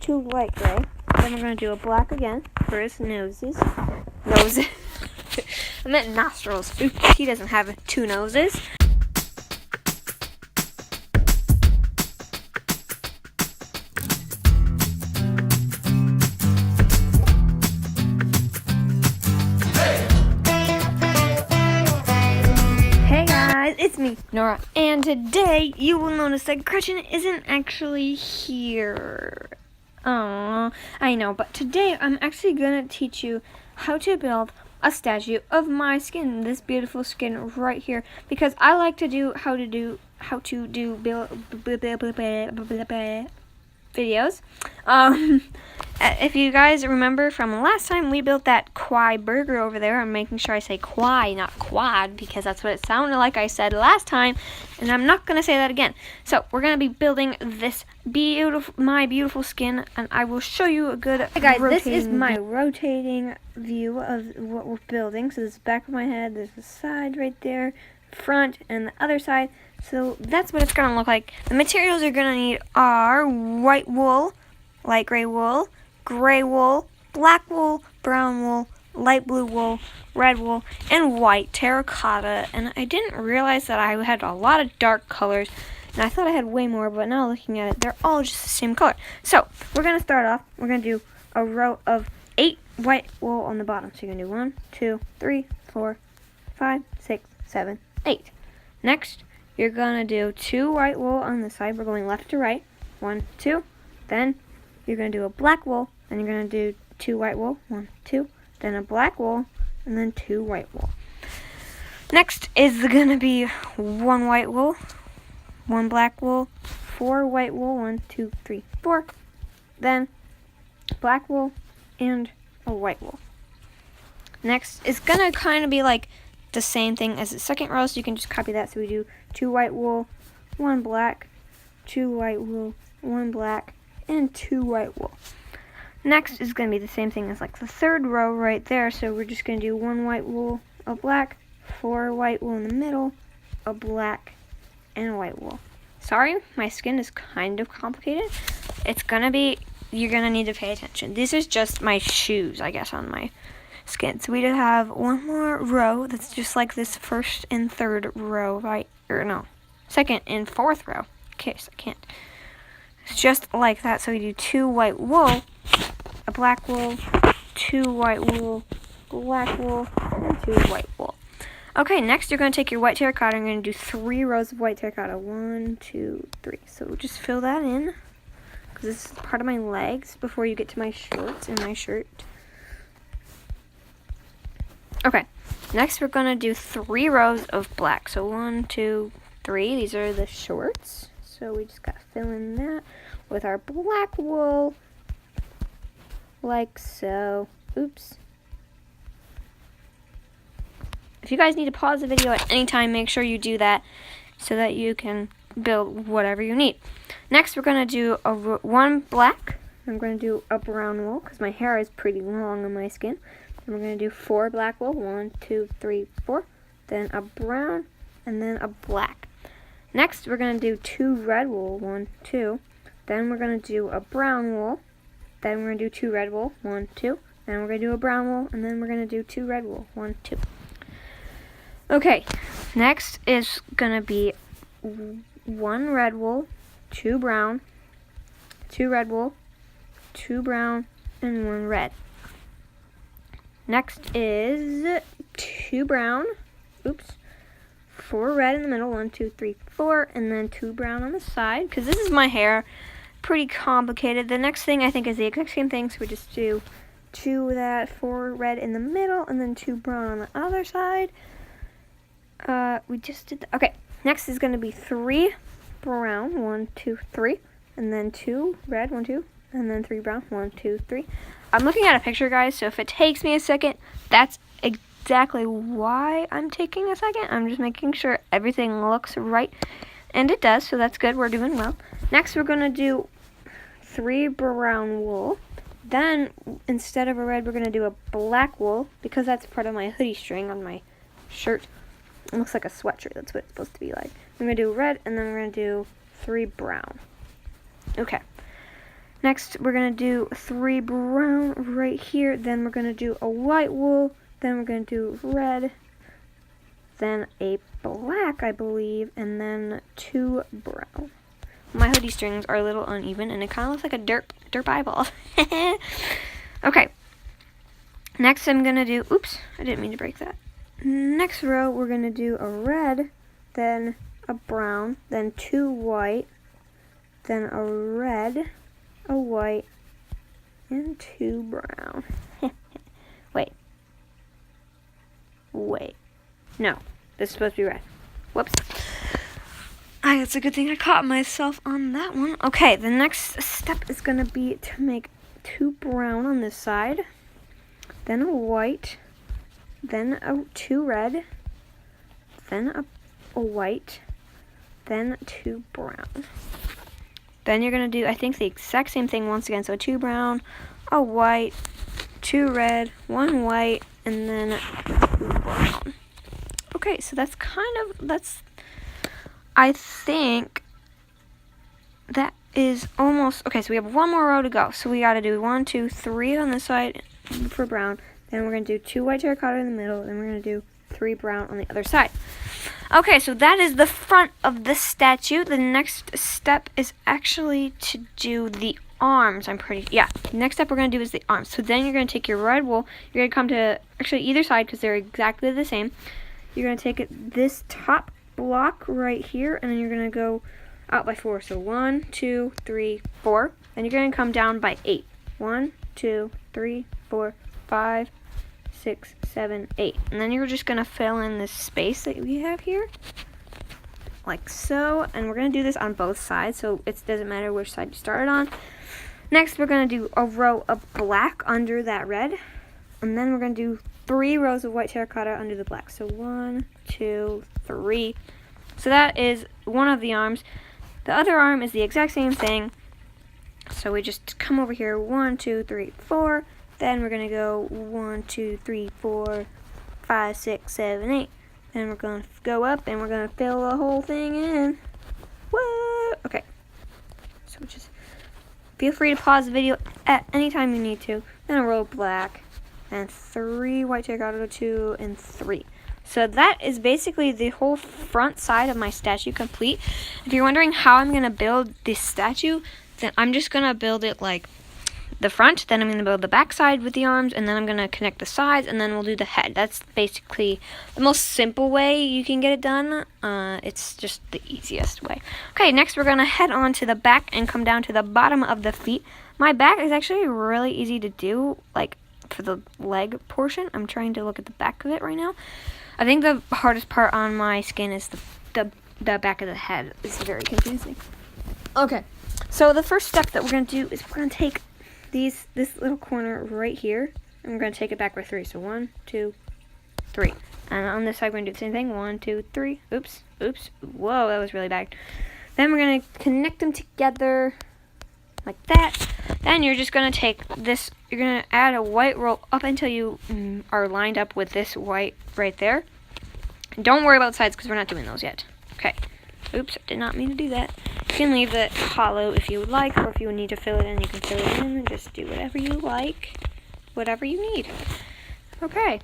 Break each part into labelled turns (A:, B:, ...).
A: two light gray. Then we're going to do a black again for his noses. Noses. I meant nostrils. Oops, he doesn't have two noses. Hey guys, it's me, Nora, and today you will notice that Gretchen isn't actually here. Aww, I know, but today I'm actually going to teach you how to build a statue of my skin, this beautiful skin right here, because I like to do how to do videos. If you guys remember from last time, we built that Quai burger over there. I'm making sure I say Quai, not quad, because that's what it sounded like I said last time, and I'm not going to say that again. So we're going to be building this my beautiful skin, and I will show you a good Hey guys, this is my rotating view of what we're building. So this is the back of my head, there's the side right there, front, and the other side. So that's what it's going to look like. The materials you're going to need are white wool, light gray wool, gray wool, black wool, brown wool, light blue wool, red wool, and white terracotta. And I didn't realize that I had a lot of dark colors, and I thought I had way more, but now looking at it, they're all just the same color. So we're going to start off, we're going to do a row of 8 white wool on the bottom. So you're going to do 1, 2, 3, 4, 5, 6, 7, 8. Next, you're going to do 2 white wool on the side. We're going left to right. 1, 2. Then you're going to do a black wool. Then you're going to do 2 white wool. 1, 2. Then a black wool. And then 2 white wool. Next is going to be 1 white wool, 1 black wool, 4 white wool. 1, 2, 3, 4. Then black wool and a white wool. Next is going to kind of be like the same thing as the second row, so you can just copy that. So we do 2 white wool, 1 black, 2 white wool, 1 black, and 2 white wool. Next is going to be the same thing as like the third row right there. So we're just going to do 1 white wool, a black, 4 white wool in the middle, a black, and a white wool. Sorry, my skin is kind of complicated. It's going to be, you're going to need to pay attention. These are just my shoes, I guess, on my skin. So we just have one more row that's just like this first and third row, right? Or no, second and fourth row. Okay, so I can't. It's just like that. So we do 2 white wool, a black wool, 2 white wool, black wool, and 2 white wool. Okay, next you're going to take your white terracotta and you're going to do 3 rows of white terracotta. 1, 2, 3. So just fill that in, because this is part of my legs before you get to my shorts and my shirt. Okay, next we're going to do 3 rows of black. So 1, 2, 3. These are the shorts. So we just got to fill in that with our black wool, like so. Oops. If you guys need to pause the video at any time, make sure you do that so that you can build whatever you need. Next, we're going to do 1 black. I'm going to do a brown wool because my hair is pretty long on my skin. And we're going to do 4 black wool. 1, 2, 3, 4. Then a brown, and then a black. Next, we're going to do 2 red wool. 1, 2. Then we're going to do a brown wool. Then we're going to do 2 red wool. 1, 2. Then we're going to do a brown wool. And then we're going to do 2 red wool. 1, 2. Okay, next is going to be 1 red wool, 2 brown, 2 red wool, 2 brown, and 1 red. Next is 2 brown, 4 red in the middle, 1, 2, 3, 4, and then 2 brown on the side, because this is my hair, pretty complicated. The next thing I think is the exact same thing, so we just do 2 of that, 4 red in the middle, and then 2 brown on the other side. We just did that. Okay, next is going to be 3 brown, 1, 2, 3, and then 2 red, 1, 2, and then 3 brown, 1, 2, 3. I'm looking at a picture, guys, so if it takes me a second, that's exactly why I'm taking a second. I'm just making sure everything looks right, and it does, so that's good. We're doing well. Next, we're going to do 3 brown wool. Then, instead of a red, we're going to do a black wool, because that's part of my hoodie string on my shirt. It looks like a sweatshirt. That's what it's supposed to be like. I'm going to do red, and then we're going to do 3 brown. Okay. Next, we're going to do 3 brown right here. Then we're going to do a white wool. Then we're going to do red. Then a black, I believe. And then 2 brown. My hoodie strings are a little uneven, and it kind of looks like a derp eyeball. Okay. Next, I'm going to do... Oops, I didn't mean to break that. Next row, we're going to do a red, then a brown, then 2 white, then a red, a white, and 2 brown. Wait. No, this is supposed to be red. Whoops. It's a good thing I caught myself on that one. Okay, the next step is going to be to make 2 brown on this side, then a white, then 2 red, then a white, then 2 brown. Then you're going to do, I think, the exact same thing once again. So 2 brown, a white, 2 red, 1 white, and then 2 brown. Okay, so that's I think that is almost, okay, so we have 1 more row to go. So we got to do 1, 2, 3 on this side for brown. Then we're going to do 2 white terracotta in the middle. Then we're going to do 3 brown on the other side. Okay, so that is the front of the statue. The next step is actually to do the arms. Next step we're going to do is the arms. So then you're going to take your red wool. You're going to come to, actually either side because they're exactly the same. You're going to take this top block right here, and then you're going to go out by 4. So 1, 2, 3, 4. Then you're going to come down by 8. 1, 2, 3, 4, 5, 6, 7, 8. And then you're just going to fill in this space that we have here. Like so. And we're going to do this on both sides, so it doesn't matter which side you started on. Next, we're going to do a row of black under that red. And then we're going to do 3 rows of white terracotta under the black. So 1, 2, 3. So that is one of the arms. The other arm is the exact same thing. So we just come over here, 1, 2, 3, 4. Then we're going to go 1, 2, 3, 4, 5, 6, 7, 8. Then we're going to go up and we're going to fill the whole thing in. Whoa! Okay. So just feel free to pause the video at any time you need to. Then a row of black. And 3 white terracotta, 2, and 3. So that is basically the whole front side of my statue complete. If you're wondering how I'm going to build this statue, then I'm just going to build it like the front, then I'm going to build the back side with the arms, and then I'm going to connect the sides, and then we'll do the head. That's basically the most simple way you can get it done. It's just the easiest way. Okay, next we're going to head on to the back and come down to the bottom of the feet. My back is actually really easy to do, like for the leg portion. I'm trying to look at the back of it right now. I think the hardest part on my skin is the back of the head. It's very confusing. Okay, so the first step that we're going to do is we're going to take this little corner right here, and we're going to take it back by 3. So 1, 2, 3. And on this side, we're going to do the same thing. 1, 2, 3. Oops. Whoa, that was really bad. Then we're going to connect them together like that. Then you're just going to take this, you're going to add a white roll up until you are lined up with this white right there. And don't worry about sides because we're not doing those yet. Okay. Oops, I did not mean to do that. You can leave it hollow if you would like, or if you need to fill it in, you can fill it in and just do whatever you like, whatever you need. Okay.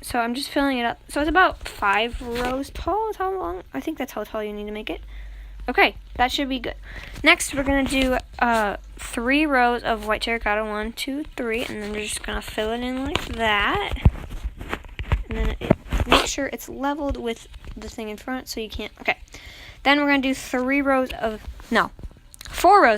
A: So I'm just filling it up. So it's about 5 rows tall is how long. I think that's how tall you need to make it. Okay, that should be good. Next, we're going to do 3 rows of white terracotta. 1, 2, 3. And then we're just going to fill it in like that. And then make sure it's leveled with the thing in front so you can't. Okay. Then we're going to do 4 rows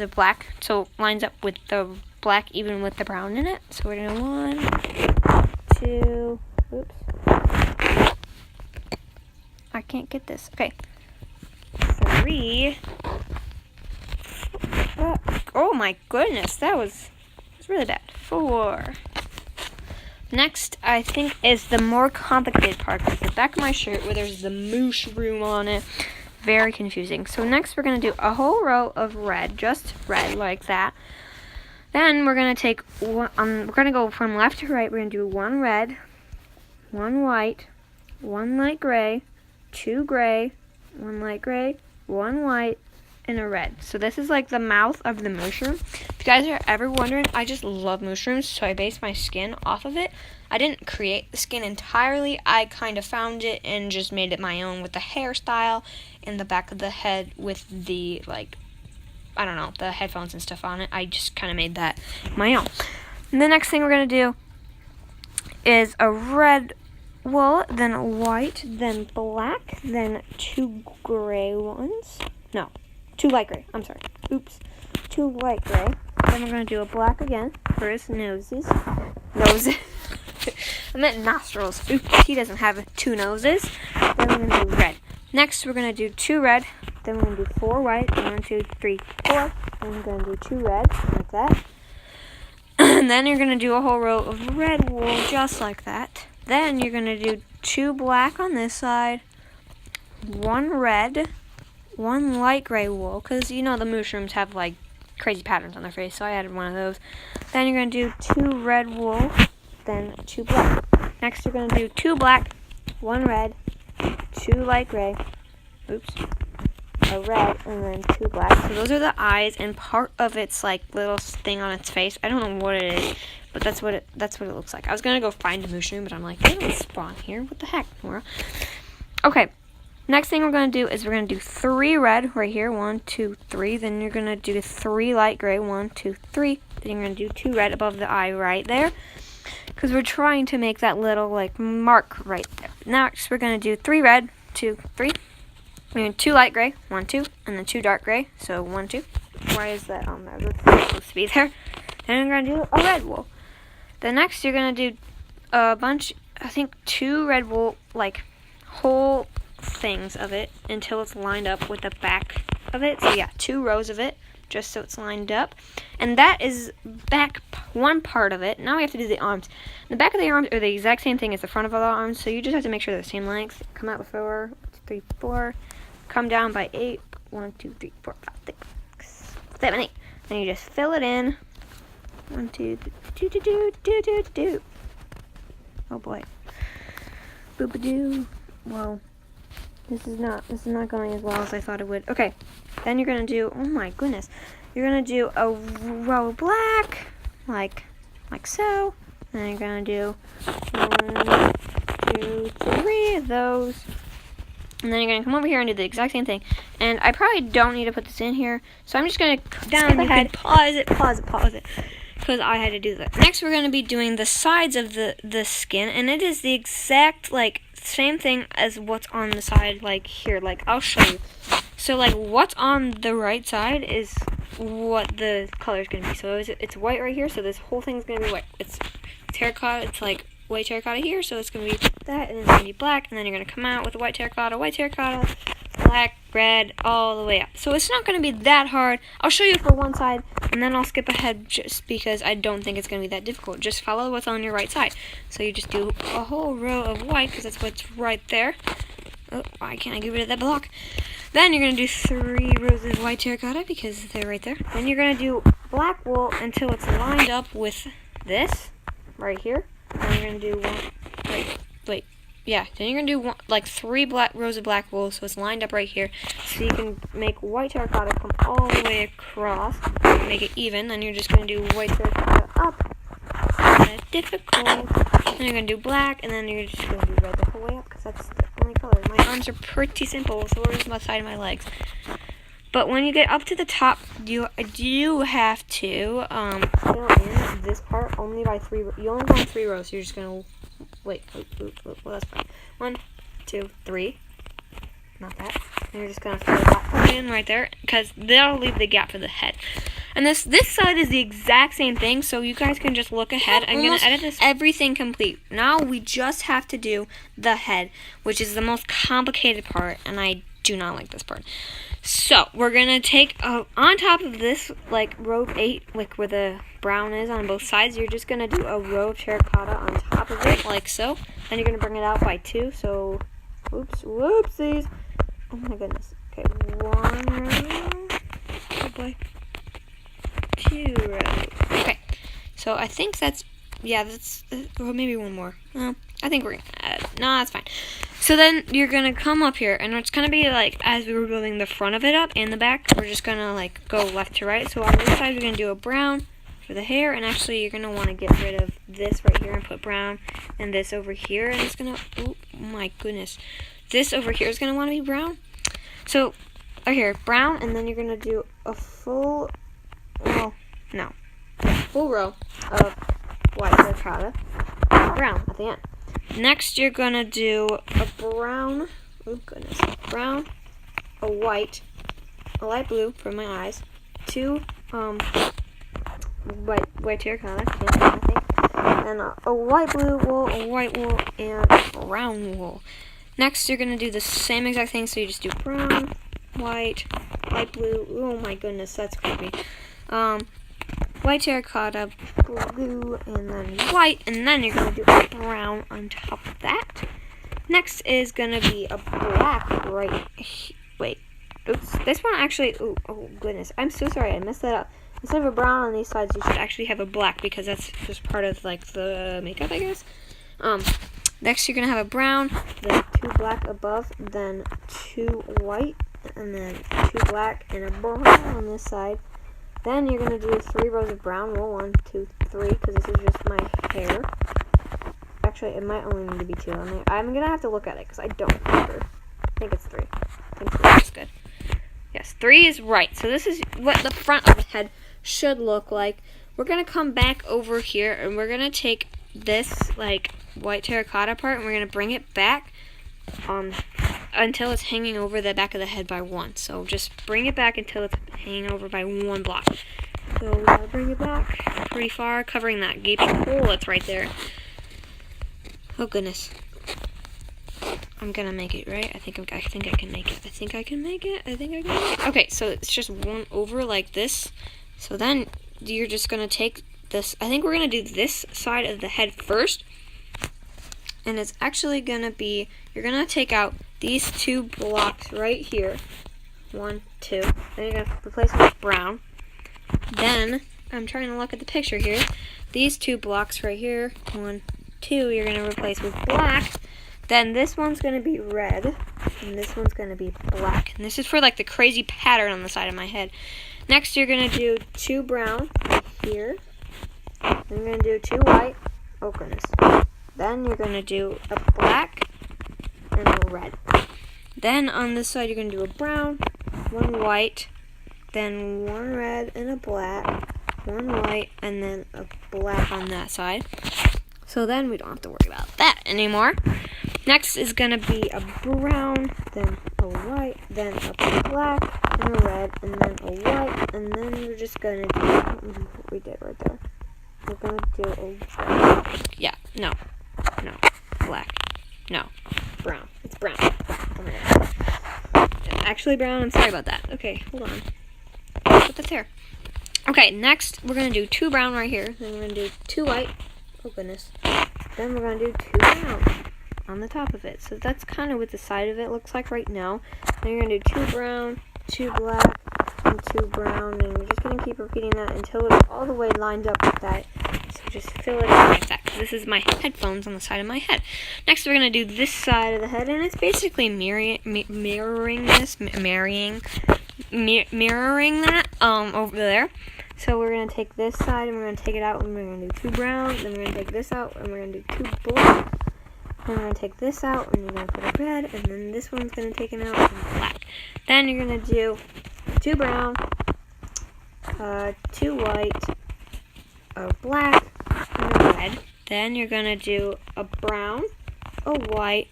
A: of black. So lines up with the black even with the brown in it. So we're going to 1, 2. Oops. I can't get this. Okay. 3. Oh my goodness, that was really bad. 4. Next, I think, is the more complicated part. It's the back of my shirt where there's the mushroom on it. Very confusing. So next, we're going to do a whole row of red, just red like that. Then we're going to take we're going to go from left to right. We're going to do 1 red, 1 white, 1 light gray, 2 gray, 1 light gray, 1 white, and a red. So this is like the mouth of the mushroom. If you guys are ever wondering, I just love mushrooms, so I based my skin off of it. I didn't create the skin entirely. I kind of found it and just made it my own with the hairstyle and the back of the head with the, like, I don't know, the headphones and stuff on it. I just kind of made that my own. And the next thing we're going to do is a red wool, then a white, then black, then 2 gray ones. No, 2 light gray. I'm sorry. Oops. 2 light gray. Then we're going to do a black again for his noses. Noses. I meant nostrils. Oops, he doesn't have 2 noses. Then we're going to do red. Next, we're going to do 2 red. Then we're going to do 4 white. 1, 2, 3, 4. And we're going to do 2 red, like that. And then you're going to do a whole row of red wool, just like that. Then you're going to do 2 black on this side, 1 red, 1 light gray wool, because you know the mushrooms have like crazy patterns on their face, so I added one of those. Then you're going to do 2 red wool, then 2 black. Next you're going to do 2 black, 1 red, 2 light gray, oops, a red, and then 2 black. So those are the eyes and part of its like little thing on its face. I don't know what it is, but that's what it looks like. I was gonna go find a mushroom, but I'm like, they don't spawn here. What the heck, Nora? Okay. Next thing we're gonna do is we're gonna do 3 red right here. 1, 2, 3. Then you're gonna do 3 light gray. 1, 2, 3. Then you're gonna do 2 red above the eye right there, because we're trying to make that little like mark right there. Next we're gonna do 3 red, 2, 3. We're going to do 2 light gray, 1, 2, and then 2 dark gray, so 1, 2. Why is that on there? That's supposed to be there. Then we're going to do a red wool. Then next you're going to do a bunch, I think 2 red wool, like whole things of it until it's lined up with the back of it. So yeah, 2 rows of it, just so it's lined up. And that is back one part of it. Now we have to do the arms. The back of the arms are the exact same thing as the front of the arms, so you just have to make sure they're the same length. Come out with 4, 3, 4. Come down by 8. 1, 2, 3, 4, 5, 6, 7, 8. And you just fill it in. 1, 2, 2. Oh boy. Boop-a-doo. Whoa. This is not going as well as I thought it would. Okay. Then you're gonna do, oh my goodness. You're gonna do a row of black, like so. Then you're gonna do 1, 2, 3 of those. And then you're going to come over here and do the exact same thing. And I probably don't need to put this in here, so I'm just going to skip ahead. Pause it, because I had to do that. Next, we're going to be doing the sides of the skin, and it is the exact, like, same thing as what's on the side, like, here. Like, I'll show you. So, like, what's on the right side is what the color is going to be. So, it's white right here, so this whole thing's going to be white. It's terracotta, it's, like, white terracotta here, so it's going to be that, and then it's going to be black, and then you're going to come out with a white terracotta, black, red, all the way up. So it's not going to be that hard. I'll show you for one side, and then I'll skip ahead just because I don't think it's going to be that difficult. Just follow what's on your right side. So you just do a whole row of white, because that's what's right there. Oh, why can't I get rid of that block? Then you're going to do 3 rows of white terracotta, because they're right there. Then you're going to do black wool until it's lined up with this, right here. Then you're going to do then you're going to do 3 rows of black wool, so it's lined up right here. So you can make white terracotta come all the way across, make it even. Then you're just going to do white terracotta up. That's difficult. Then you're going to do black, and then you're just going to do red the whole way up, because that's the only color. My arms are pretty simple, so where's my side of my legs? But when you get up to the top, you do have to fill in this part only by 3. You only go in 3 rows. So you're just gonna wait. Well, that's fine. 1, 2, 3. Not that. And you're just gonna fill that part in right there, because that'll leave the gap for the head. And this side is the exact same thing, so you guys can just look ahead. I'm gonna edit this everything complete. Now we just have to do the head, which is the most complicated part, and I do not like this part. So we're gonna take on top of this, like row of 8, like where the brown is on both sides. You're just gonna do a row of terracotta on top of it, like so. Then you're gonna bring it out by 2. So, whoopsies. Oh my goodness. Okay, 1 row. Oh boy. 2 rows. Okay. So I think that's or maybe 1 more. I think we're gonna add. No, that's fine. So then you're going to come up here, and it's going to be like as we were building the front of it up and the back, we're just going to like go left to right. So on this side, we're going to do a brown for the hair, and actually you're going to want to get rid of this right here and put brown, and this over here, and it's going to, oh my goodness, this over here is going to want to be brown. So right here, brown, and then you're going to do a full, well, no, full row of white terracotta, and brown at the end. Next, you're going to do a brown, oh goodness, brown, a light blue for my eyes, two white terracotta, I think, and a white blue wool, a white wool, and a brown wool. Next, you're going to do the same exact thing, so you just do brown, white, light blue, oh my goodness, that's creepy, white terracotta, blue, and then white, and then you're going to do a brown on top of that. Next is going to be a black right here. Wait, oops, this one actually, oh goodness, I'm so sorry, I messed that up. Instead of a brown on these sides, you should actually have a black, because that's just part of like the makeup, I guess. Next you're going to have a brown, then two black above, then two white, and then two black, and a brown on this side. Then you're going to do 3 rows of brown wool, 1, 2, 3, because this is just my hair. Actually, it might only need to be 2 on there. I'm going to have to look at it, because I don't remember. I think it's 3. I think 3 is good. Yes, 3 is right. So this is what the front of the head should look like. We're going to come back over here, and we're going to take this, like, white terracotta part, and we're going to bring it back until it's hanging over the back of the head by 1. So just bring it back until it's hanging over by 1 block. So we're going to bring it back pretty far, covering that gaping hole that's right there. Oh goodness. I'm going to make it, right? I think I can make it. I think I can make it. Okay, so it's just one over like this. So then you're just going to take this. I think we're going to do this side of the head first. And it's actually going to be, you're going to take out these 2 blocks right here. 1, 2. Then you're going to replace them with brown. Then, I'm trying to look at the picture here. These 2 blocks right here, 1, 2, you're going to replace with black. Then this one's going to be red. And this one's going to be black. And this is for like the crazy pattern on the side of my head. Next, you're going to do 2 brown right here. Then you're going to do 2 white. Oh, goodness. Then you're going to do a black and a red. Then on this side, you're going to do a brown, 1 white, then 1 red and a black, 1 white, and then a black on that side. So then we don't have to worry about that anymore. Next is going to be a brown, then a white, then a black, and a red, and then a white, and then we're just going to do what we did right there. We're going to do a black. No, brown. It's brown. Actually brown, I'm sorry about that. Okay, hold on. Put this here. Okay, next we're going to do 2 brown right here. Then we're going to do 2 white. Oh goodness. Then we're going to do 2 brown on the top of it. So that's kind of what the side of it looks like right now. Then you're going to do 2 brown, 2 black, and 2 brown. And we're just going to keep repeating that until it's all the way lined up with that. So just fill it in like that. This is my headphones on the side of my head. Next, we're going to do this side of the head, and it's basically mirroring that over there. So we're going to take this side, and we're going to take it out, and we're going to do 2 brown, then we're going to take this out, and we're going to do 2 black, then we're going to take this out, and you're going to put a red, and then this one's going to take it out, and black. Then you're going to do 2 brown, 2 white, a black, and a red. Then you're going to do a brown, a white,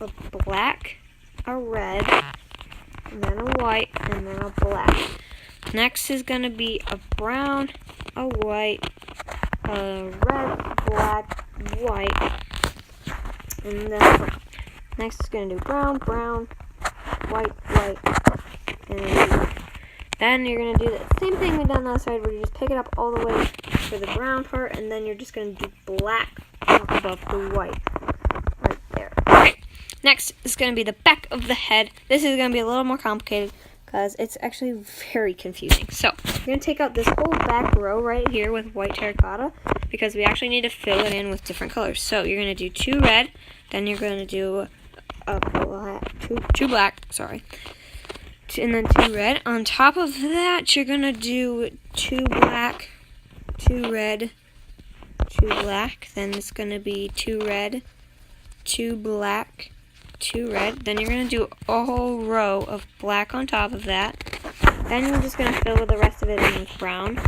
A: a black, a red, and then a white, and then a black. Next is going to be a brown, a white, a red, black, white, and then brown. Next is going to do brown, brown, white, white, and then black. Then you're going to do the same thing we done on that side, where you just pick it up all the way for the brown part, and then you're just going to do black above the white right there. Okay. Next is going to be the back of the head. This is going to be a little more complicated because it's actually very confusing. So you're going to take out this whole back row right here with white terracotta, because we actually need to fill it in with different colors. So you're going to do 2 red, then you're going to do two black, sorry. And then 2 red. On top of that, you're gonna do 2 black, 2 red, 2 black. Then it's gonna be 2 red, 2 black, 2 red. Then you're gonna do a whole row of black on top of that. Then you're just gonna fill the rest of it in with brown,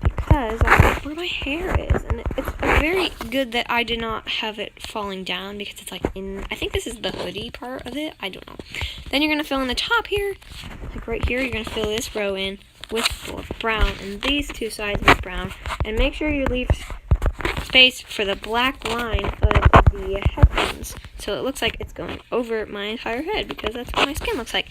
A: because that's where my hair is. And it's very good that I did not have it falling down, because it's like I think this is the hoodie part of it. I don't know. Then you're gonna fill in the top here, like right here. You're gonna fill this row in with brown, and these 2 sides with brown. And make sure you leave space for the black line of the headphones, so it looks like it's going over my entire head, because that's what my skin looks like.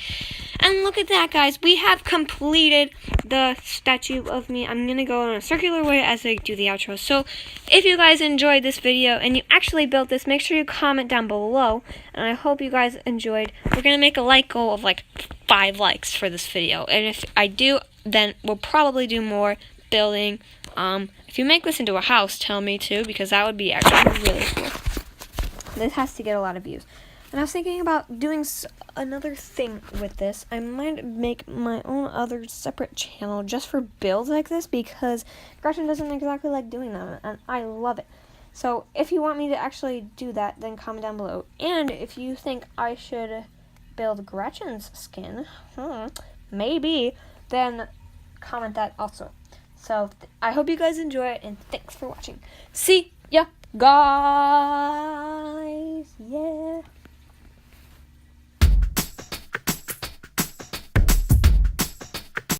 A: And look at that, guys. We have completed the statue of me. I'm gonna go in a circular way as I do the outro. So if you guys enjoyed this video and you actually built this, make sure you comment down below, and I hope you guys enjoyed. We're gonna make a like goal of like 5 likes for this video, and if I do, then we'll probably do more building. If you make this into a house, tell me too, because that would be actually really cool. This has to get a lot of views. And I was thinking about doing another thing with this. I might make my own other separate channel just for builds like this, because Gretchen doesn't exactly like doing them, and I love it. So if you want me to actually do that, then comment down below. And if you think I should build Gretchen's skin, maybe, then comment that also. So I hope you guys enjoy it, and thanks for watching. See ya, guys. Yeah.